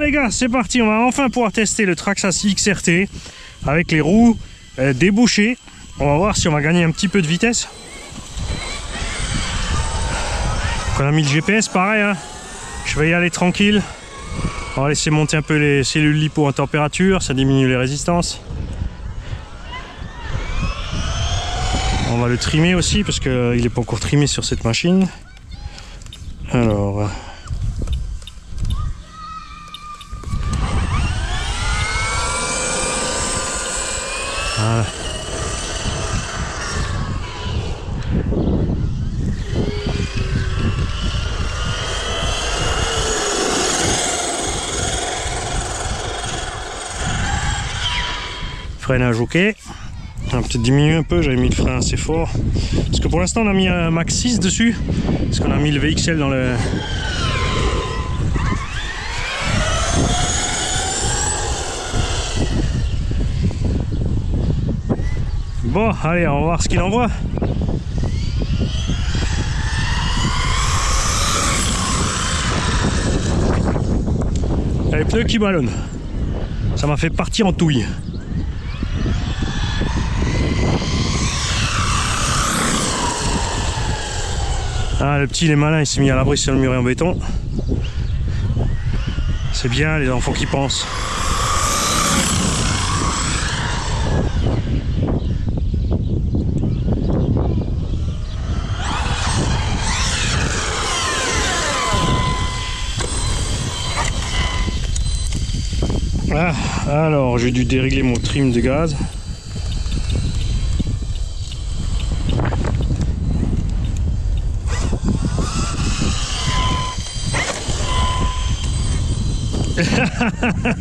les gars, c'est parti, on va enfin pouvoir tester le Traxxas XRT avec les roues débouchées. On va voir si on va gagner un petit peu de vitesse. Donc on a mis le GPS, pareil, hein. Je vais y aller tranquille. On va laisser monter un peu les cellules lipo en température, ça diminue les résistances. On va le trimer aussi parce qu'il n'est pas encore trimé sur cette machine. Alors... Voilà. Freinage ok. On va peut-être diminuer un peu, j'avais mis le frein assez fort. Parce que pour l'instant on a mis un Max 6 dessus. Parce qu'on a mis le VXL dans le... Bon, allez, on va voir ce qu'il envoie. Les pneus qui ballonnent. Ça m'a fait partir en touille. Ah, le petit, il est malin, il s'est mis à l'abri sur le muret en béton. C'est bien, les enfants qui pensent. Ah, alors, j'ai dû dérégler mon trim de gaz.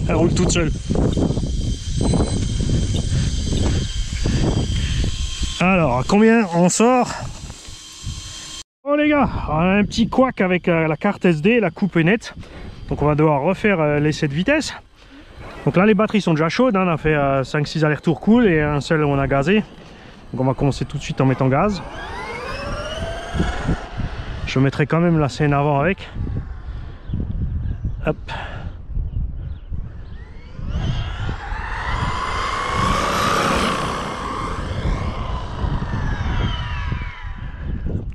Elle roule toute seule. Alors, à combien on sort? Bon les gars, on a un petit couac avec la carte SD, la coupe est nette. Donc on va devoir refaire l'essai de vitesse. Donc là les batteries sont déjà chaudes, hein. On a fait 5-6 allers-retours cool et un seul où on a gazé. Donc on va commencer tout de suite en mettant gaz. Je mettrai quand même la scène avant avec. Hop.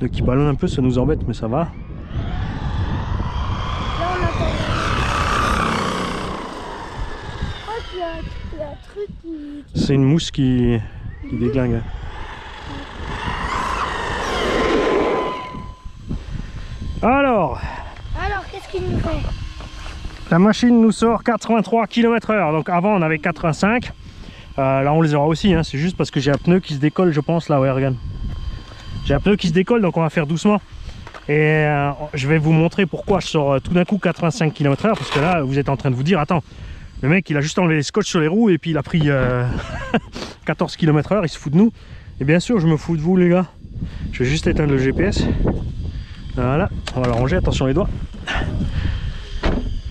Le qui ballonne un peu, ça nous embête, mais ça va. C'est une mousse qui déglingue. Alors, qu'est-ce qu'il nous fait? la machine nous sort 83 km/h. Donc avant on avait 85. Là on les aura aussi, hein. C'est juste parce que j'ai un pneu qui se décolle, je pense. Là, ouais, regarde. J'ai un pneu qui se décolle, donc on va faire doucement. Et je vais vous montrer pourquoi je sors tout d'un coup 85 km/h. Parce que là, vous êtes en train de vous dire, attends, le mec il a juste enlevé les scotch sur les roues et puis il a pris 14 km/h, il se fout de nous. Et bien sûr, je me fous de vous les gars. Je vais juste éteindre le GPS. Voilà, on va le ranger, attention les doigts.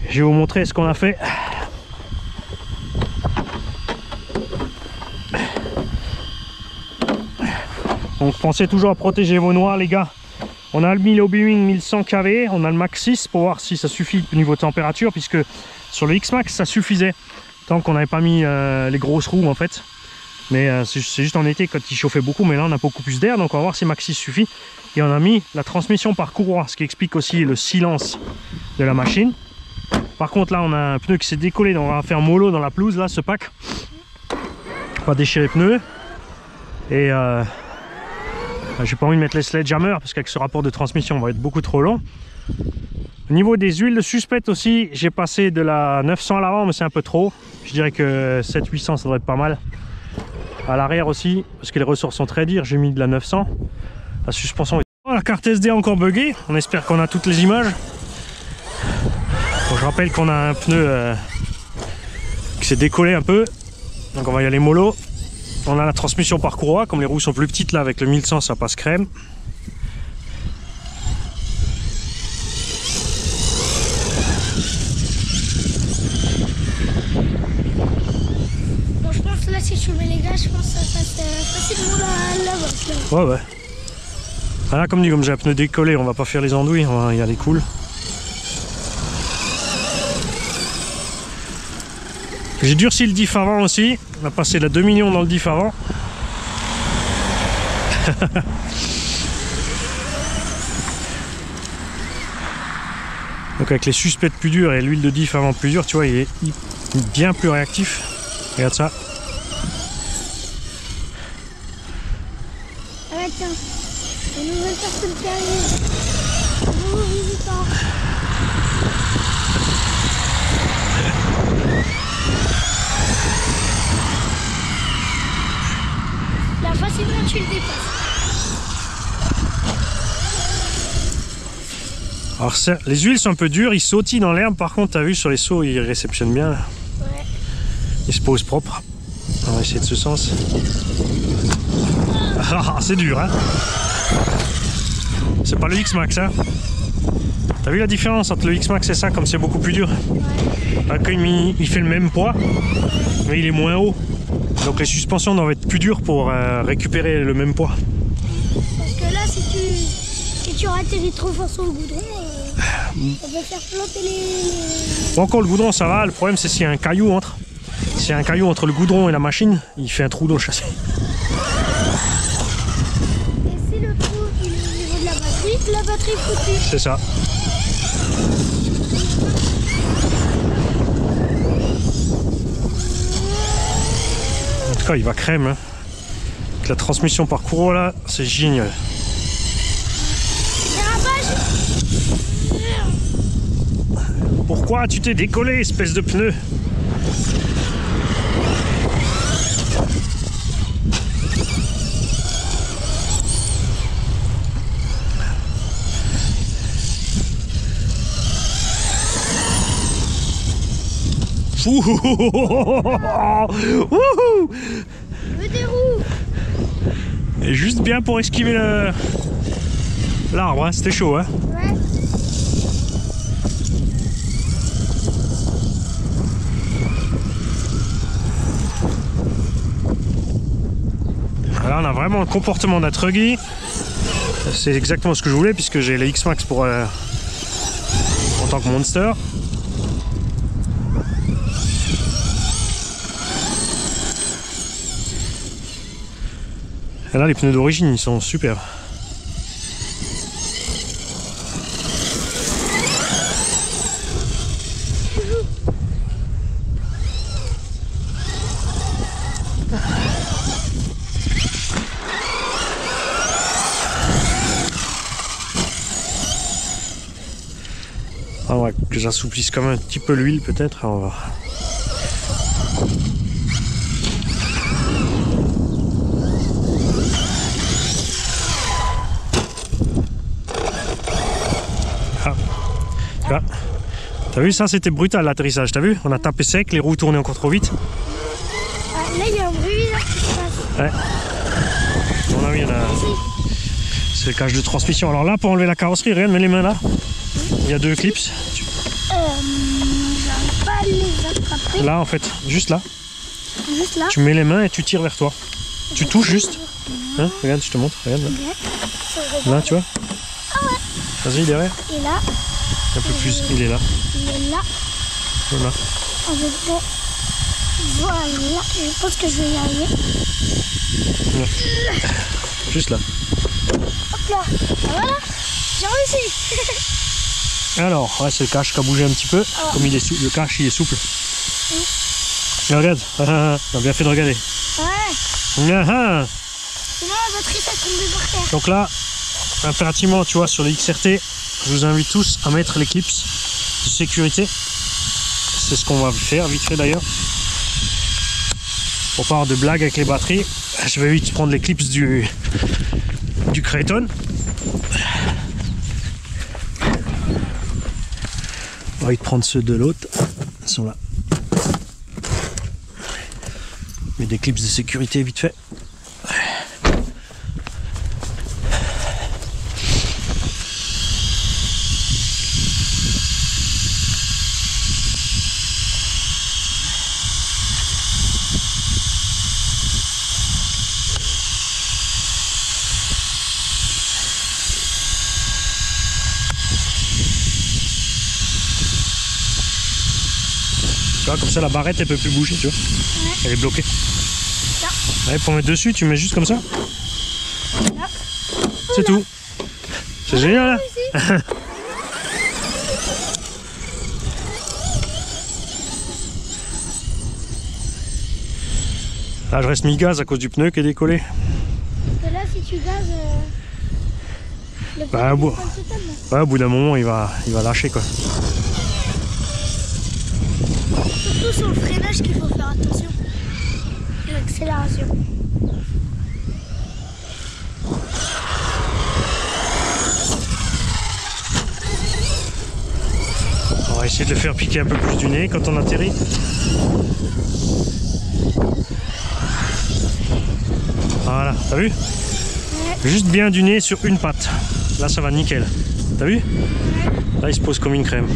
Je vais vous montrer ce qu'on a fait. Donc pensez toujours à protéger vos noix les gars. On a mis le Hobby-Wing 1100 kV, on a le Max 6 pour voir si ça suffit au niveau de température, puisque sur le X-Max ça suffisait tant qu'on n'avait pas mis les grosses roues en fait. Mais c'est juste en été quand il chauffait beaucoup, mais là on a beaucoup plus d'air, donc on va voir si Max 6 suffit. Et on a mis la transmission par courroie, ce qui explique aussi le silence de la machine. Par contre là on a un pneu qui s'est décollé, donc on va faire mollo dans la pelouse là, ce pack. On va déchirer le pneu. Et j'ai pas envie de mettre les sledgehammer parce qu'avec ce rapport de transmission on va être beaucoup trop long. Au niveau des huiles suspectes aussi, j'ai passé de la 900 à l'avant, mais c'est un peu trop. Je dirais que 700-800 ça devrait être pas mal. À l'arrière aussi, parce que les ressorts sont très durs, j'ai mis de la 900. La suspension est... Oh, la carte SD a encore bugué, on espère qu'on a toutes les images. Bon, je rappelle qu'on a un pneu qui s'est décollé un peu, donc on va y aller mollo. On a la transmission par courroie, comme les roues sont plus petites là avec le 1100 ça passe crème. Bon, je pense là si je mets les gars, je pense que ça passe facilement la bosse. Ouais ouais. Voilà, comme dit, comme j'ai un pneu décollé, on va pas faire les andouilles, on va y aller cool. J'ai durci le diff avant aussi. On a passé la 2 millions dans le diff avant. Donc avec les suspects plus durs et l'huile de diff avant plus dure, tu vois, il est bien plus réactif. Regarde ça. Ah bah tiens, une nouvelle personne qui arrive. Un nouveau visitant. Là, facilement tu le dépasses. Alors ça, les huiles sont un peu dures, ils sautillent dans l'herbe. Par contre, t'as vu sur les seaux, ils réceptionnent bien. Là. Ouais. Ils se posent propres. On va essayer de ce sens. Ah, c'est dur, hein. C'est pas le X-Max, hein. T'as vu la différence entre le X-Max et ça, comme c'est beaucoup plus dur. Là, quand il fait le même poids, mais il est moins haut. Donc les suspensions doivent être plus dures pour récupérer le même poids. Parce que là, si tu atterris trop fort sur le goudron, ça peut faire planter les... Bon, encore le goudron, ça va. Le problème, c'est s'il y a un caillou entre. S'il y a un caillou entre le goudron et la machine, il fait un trou dans le châssis. Et si le trou il est au niveau de la batterie est foutue. C'est ça. En tout cas, il va crème. Hein. Avec la transmission par courroie là, c'est génial. Pourquoi tu t'es décollé, espèce de pneu? Le déroule. Et juste bien pour esquiver l'arbre, hein. C'était chaud, hein. Ouais. Là, on a vraiment un comportement d'un truggy. C'est exactement ce que je voulais, puisque j'ai les X-Max pour en tant que monster. Et là, les pneus d'origine, ils sont super. On va que j'assouplisse quand même un petit peu l'huile peut-être. On va... Ah. Là. T'as vu ça, c'était brutal l'atterrissage, t'as vu? On a tapé sec, les roues tournaient encore trop vite. Ah, là il y a un bruit bizarre qui se passe. Ouais. On a vu, c'est le cage de transmission. Alors là, pour enlever la carrosserie, regarde, mets les mains là. Il y a 2 clips. J'arrive pas à les attraper. Là en fait, juste là. Juste là. Tu mets les mains et tu tires vers toi. Tu touches juste. Hein, regarde, je te montre. Regarde là. Okay. Là, tu vois. Ah ouais. Vas-y, derrière. Et là. Un peu plus. Il est là. Il est là. Voilà. Voilà. Je pense que je vais y arriver. Là. Juste là. Hop là. Voilà. J'ai réussi. Alors, ouais, c'est le cache qui a bougé un petit peu. Ah. Comme il est souple, le cache il est souple. Mais regarde, on a bien fait de regarder. Ouais. Sinon la batterie ça tombe par terre. Donc là, impérativement, tu vois, sur les XRT, je vous invite tous à mettre les clips de sécurité. C'est ce qu'on va faire, vite fait d'ailleurs. Pour pas avoir de blague avec les batteries, je vais vite prendre les clips du Kraton. On va vite prendre ceux de l'autre. Ils sont là. Mais des clips de sécurité vite fait. vois, comme ça la barrette elle peut plus bouger, tu vois. Ouais. Elle est bloquée. Ça. Ouais, pour mettre dessus, tu mets juste comme ça. Là. C'est tout. C'est génial, hein. Là, je reste mi-gaz à cause du pneu qui est décollé. Parce que là, si tu gazes, le pneu Bah, il prend totalement. ouais, au bout d'un moment, il va lâcher, quoi. Surtout sur le freinage qu'il faut faire attention. Et l'accélération. On va essayer de le faire piquer un peu plus du nez quand on atterrit. Voilà, t'as vu? Ouais. Juste bien du nez sur une patte. Là, ça va nickel. T'as vu? Ouais. Là, il se pose comme une crème.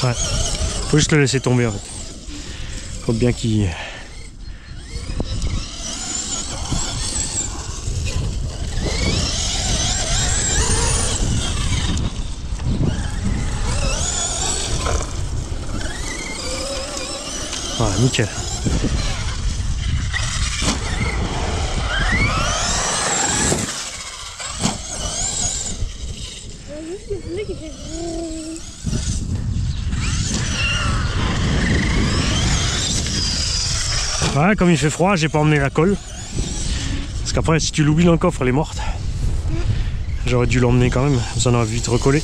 Ouais. Faut juste le laisser tomber en fait. Faut bien qu'il... Voilà, nickel. Juste le pneu qui fait... Ouais, comme il fait froid, j'ai pas emmené la colle. Parce qu'après, si tu l'oublies dans le coffre, elle est morte. J'aurais dû l'emmener quand même, ça en aurait vite recollé.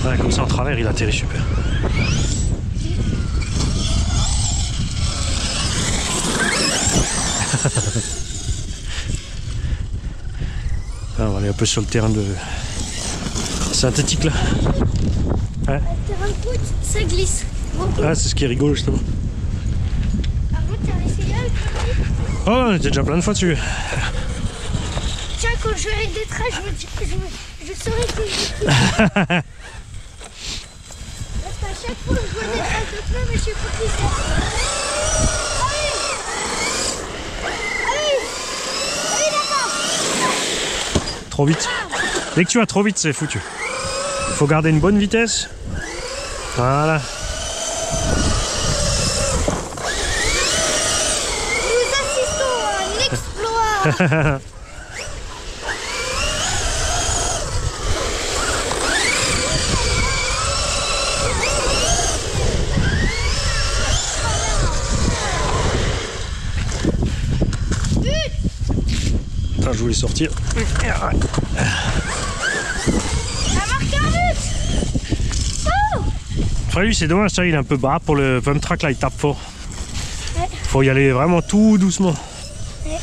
Ouais, comme ça en travers, il atterrit super. Là, on va aller un peu sur le terrain de synthétique là. Ouais, Le terrain de foot, ça glisse. Beaucoup. ah, c'est ce qui est rigolo justement. Par contre, t'as essayé avec le foot. Oh, on était déjà plein de fois dessus. Tiens, quand je vais avec des traits, je saurais que je Parce qu'à chaque fois, je vois des traces de pneus, mais je sais pas qui c'est. Allez, d'accord. Trop vite. Dès que tu vas trop vite, c'est foutu. Il faut garder une bonne vitesse. Voilà. Nous assistons à un exploit. Attends, je voulais sortir. On a marqué un but. Oh. Enfin, lui, c'est dommage, ça, il est un peu bas pour le pump track, là, il tape fort. Ouais. Faut y aller vraiment tout doucement. Ouais.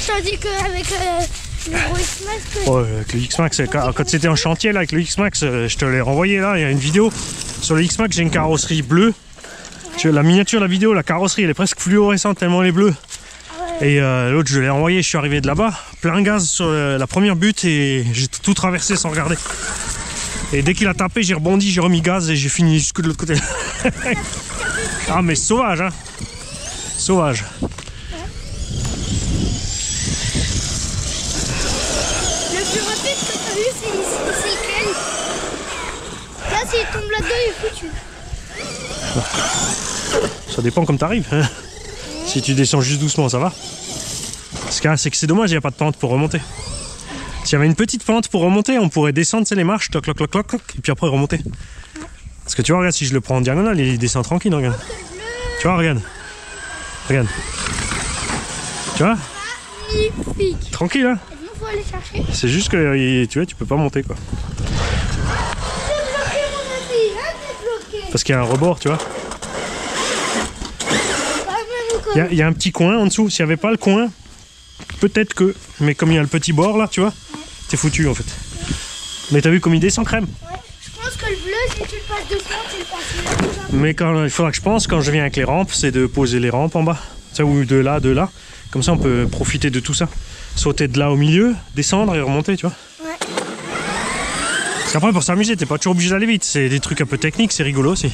Tandis qu'avec le gros X-Max, Ouais, avec le X-Max, quand c'était en chantier, là, avec le X-Max, je te l'ai renvoyé, là, il y a une vidéo. Sur le X-Max, j'ai une carrosserie bleue. Tu vois, la miniature de la vidéo, la carrosserie, elle est presque fluorescente tellement elle est bleue. Et l'autre, je l'ai envoyé, je suis arrivé de là-bas, plein gaz sur la première butte et j'ai tout traversé sans regarder. Et dès qu'il a tapé, j'ai rebondi, j'ai remis gaz et j'ai fini jusque de l'autre côté. Ah, mais sauvage, hein. Sauvage. le plus rapide que t'as vu, c'est lequel? Là, s'il tombe là-dedans, il est foutu. Ça dépend comme t'arrives. Hein. Si tu descends juste doucement, ça va. Ce qu'il y a, c'est que c'est dommage, il n'y a pas de pente pour remonter. S'il y avait une petite pente pour remonter, on pourrait descendre les marches, toc, toc, toc, toc, toc, et puis après remonter. Parce que tu vois, regarde, si je le prends en diagonale, il descend tranquille, regarde. Tu vois, regarde. Regarde. Tu vois? Magnifique. Tranquille, hein. Et nous, faut aller chercher. C'est juste que tu vois, tu peux pas monter, quoi. T'es bloqué, mon ami, hein, t'es bloqué. Parce qu'il y a un rebord, tu vois. Ah, même Il y a un petit coin en dessous. S'il n'y avait pas le coin, peut-être que. Mais comme il y a le petit bord là, tu vois, t'es foutu en fait. Mais t'as vu comme il descend crème. Ouais, je pense que le bleu, si tu le passes doucement, tu le passes mieux. Mais quand il faudra que je pense, quand je viens avec les rampes, c'est de poser les rampes en bas. Ça, ou de là. Comme ça, on peut profiter de tout ça. Sauter de là au milieu, descendre et remonter, tu vois. Ouais. Parce qu'après, pour s'amuser, t'es pas toujours obligé d'aller vite. C'est des trucs un peu techniques, c'est rigolo aussi.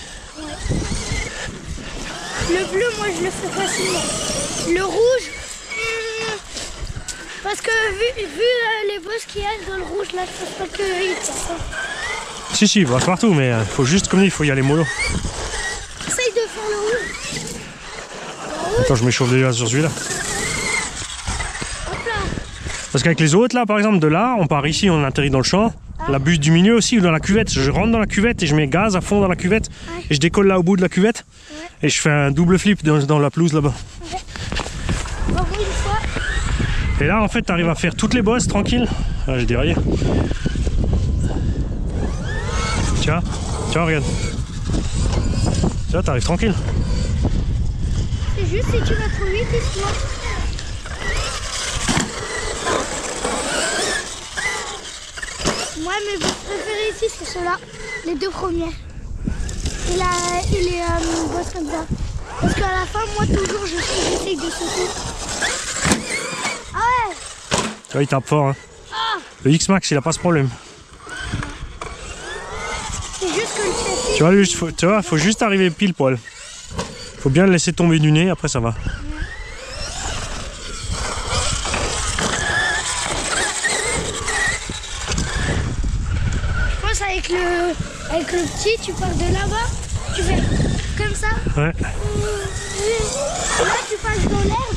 Le bleu, moi, je le fais facilement. Le rouge, parce que vu les bosses qu'il y a dans le rouge, là, je pense pas qu'il passe. Si, il passe partout, mais il faut juste, comme dit, il faut y aller mollo. Essaye de faire le rouge. Attends, je m'échauffe déjà sur celui-là. Hop là. Parce qu'avec les autres, là, par exemple, de là, on part ici, on atterrit dans le champ. La buse du milieu aussi, ou dans la cuvette. Je rentre dans la cuvette et je mets gaz à fond dans la cuvette. Ouais. Et je décolle là au bout de la cuvette. Ouais. Et je fais un double flip dans la pelouse là-bas. Ouais. Bon, une fois. Et là, en fait, tu arrives à faire toutes les bosses tranquille. Ah, j'ai déraillé. Tiens, regarde. Tu vois, t'arrives tranquille. C'est juste si tu vas trop vite, excuse-moi. Moi, mes bosses préférées ici, c'est ceux-là. Les deux premières. Et les bosses comme ça. Parce qu'à la fin, moi, toujours, j'essaye de sauter. Ah ouais. Tu vois, il tape fort. Hein. Ah. Le X-Max, il a pas ce problème. C'est juste que le châssis... Tu vois, faut juste arriver pile poil. Faut bien le laisser tomber du nez, après ça va. Je pense avec le petit, tu pars de là-bas, tu fais comme ça. Ouais. Là, tu passes dans l'herbe.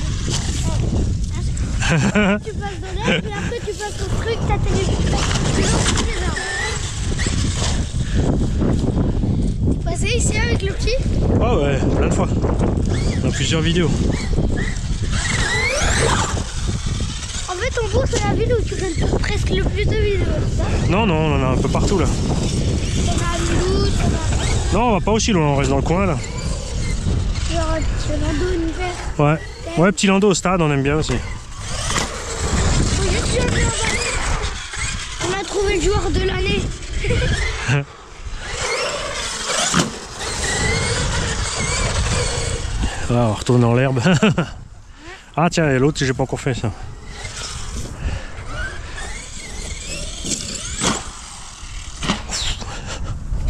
Tu passes dans l'herbe, puis après tu passes au truc, t'atterris juste là. Passé ici avec le petit. Ah ouais, plein de fois. Dans plusieurs vidéos. En fait, on bourse la ville où tu fais presque le plus de vidéos, c'est ça? Non, on en a un peu partout là. On a à Mulhouse, Non, on va pas aussi loin, on reste dans le coin là. genre un petit landau, un hiver. Ouais, petit landau au stade, on aime bien aussi. Faut juste bien bien voir. On a trouvé le joueur de l'année. Voilà, on retourne dans l'herbe. Ah tiens, et l'autre, j'ai pas encore fait ça.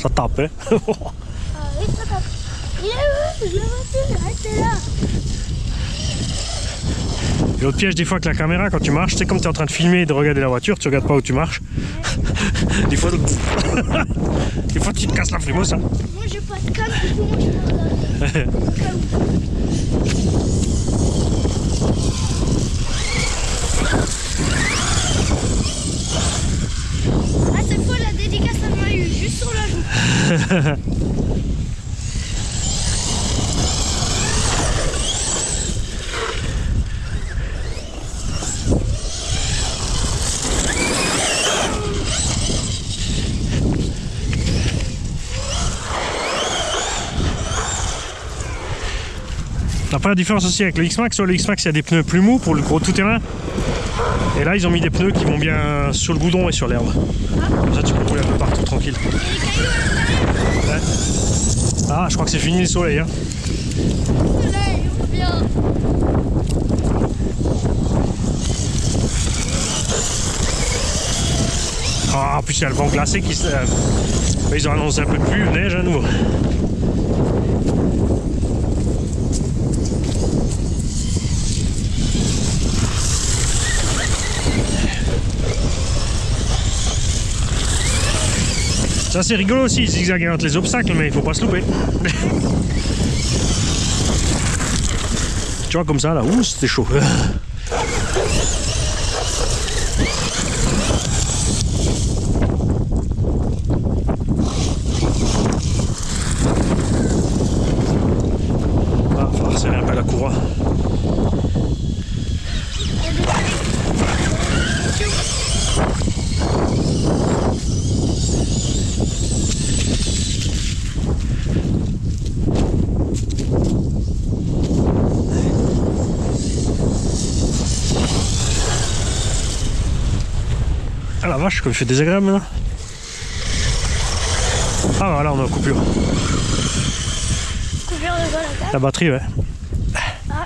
Ça tape, hein. Ah oui, ça tape. Il est où? Je l'ai battu, restez là. Et l'autre piège, des fois, que la caméra, quand tu marches, c'est comme tu es en train de filmer et de regarder la voiture, tu regardes pas où tu marches. Des fois, des fois tu te casses la frimousse. Hein. Moi, j'ai pas de canne, du coup, moi, je peux Ah, cette fois, la dédicace, elle m'a eu juste sur la joue. Après, la différence aussi avec le X-Max, sur le X-Max, il y a des pneus plus mous pour le gros tout-terrain. Et là, ils ont mis des pneus qui vont bien sur le goudron et sur l'herbe. Comme ça, tu peux rouler un peu partout tranquille. Ouais. Ah, je crois que c'est fini le soleil. Hein. Le soleil, on vient. Ah, en plus, il y a le vent glacé qui se... Ils ont annoncé un peu de pluie, neige à nous. Ça c'est rigolo aussi, zigzaguer entre les obstacles, mais il faut pas se louper. Tu vois comme ça là, ouh c'était chaud. Ah, faut resserrer un peu la courroie. Ah la vache, comme il fait désagréable maintenant. Ah voilà, on a coupure. Coupure de quoi, la table? La batterie, ouais. Ah.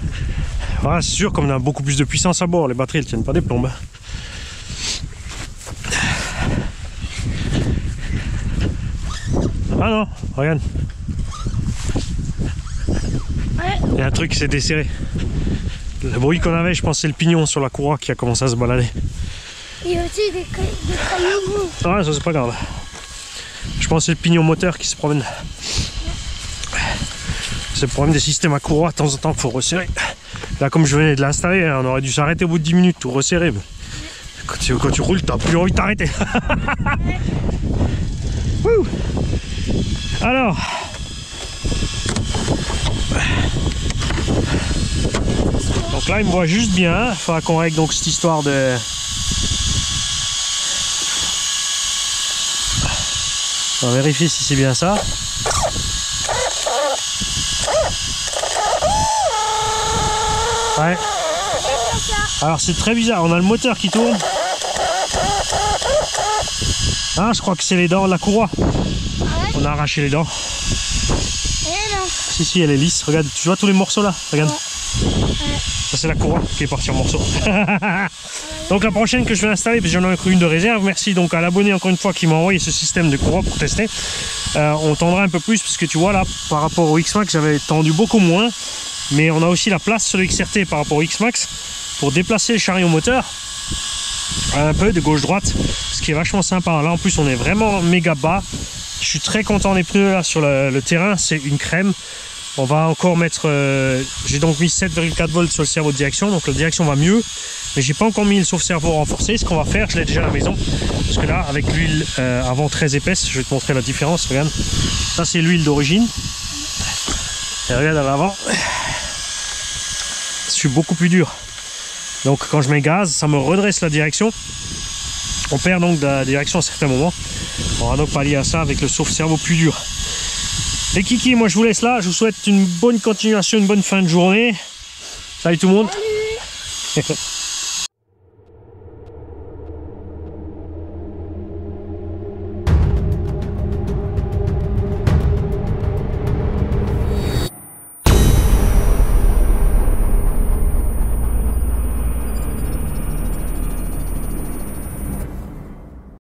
Voilà, c'est sûr, comme on a beaucoup plus de puissance à bord, les batteries elles tiennent pas des plombes. Ah non, regarde. Ouais. Il y a un truc qui s'est desserré. Le bruit qu'on avait, je pense, c'est le pignon sur la courroie qui a commencé à se balader. Il y a aussi des cailloux. Ouais, ça c'est pas grave. Je pense que c'est le pignon moteur qui se promène. C'est le problème des systèmes à courroie, de temps en temps, il faut resserrer. Là, comme je venais de l'installer, on aurait dû s'arrêter au bout de 10 minutes, tout resserrer. Mais quand tu roules, t'as plus envie de t'arrêter. Alors, donc là, il me voit juste bien. Il faudra qu'on règle donc cette histoire de... On va vérifier si c'est bien ça. Ouais. Alors c'est très bizarre, on a le moteur qui tourne. Ah, je crois que c'est les dents de la courroie. Ouais. On a arraché les dents. Eh non. Si, elle est lisse. Regarde, tu vois tous les morceaux là? Regarde. Ouais. Ça c'est la courroie qui est partie en morceaux. Donc la prochaine que je vais installer, parce que j'en ai pris une de réserve, merci donc à l'abonné encore une fois qui m'a envoyé ce système de courroie pour tester. On tendra un peu plus, parce que tu vois là, par rapport au X-Max, j'avais tendu beaucoup moins. Mais on a aussi la place sur le XRT par rapport au X-Max pour déplacer le chariot moteur un peu de gauche-droite, ce qui est vachement sympa. Là en plus on est vraiment méga bas. Je suis très content des pneus là sur le terrain, c'est une crème. On va encore mettre, j'ai donc mis 7,4 volts sur le servo de direction, donc la direction va mieux. Mais j'ai pas encore mis le sauve-servo renforcé. Ce qu'on va faire, je l'ai déjà à la maison, parce que là avec l'huile avant très épaisse, je vais te montrer la différence. Regarde, ça c'est l'huile d'origine. Et regarde à l'avant. Je suis beaucoup plus dur, donc quand je mets gaz ça me redresse la direction. On perd donc de la direction à certains moments. On va donc pallier à ça avec le sauve-servo plus dur. Les kikis, moi je vous laisse là, je vous souhaite une bonne continuation, une bonne fin de journée. Salut tout le monde. Salut.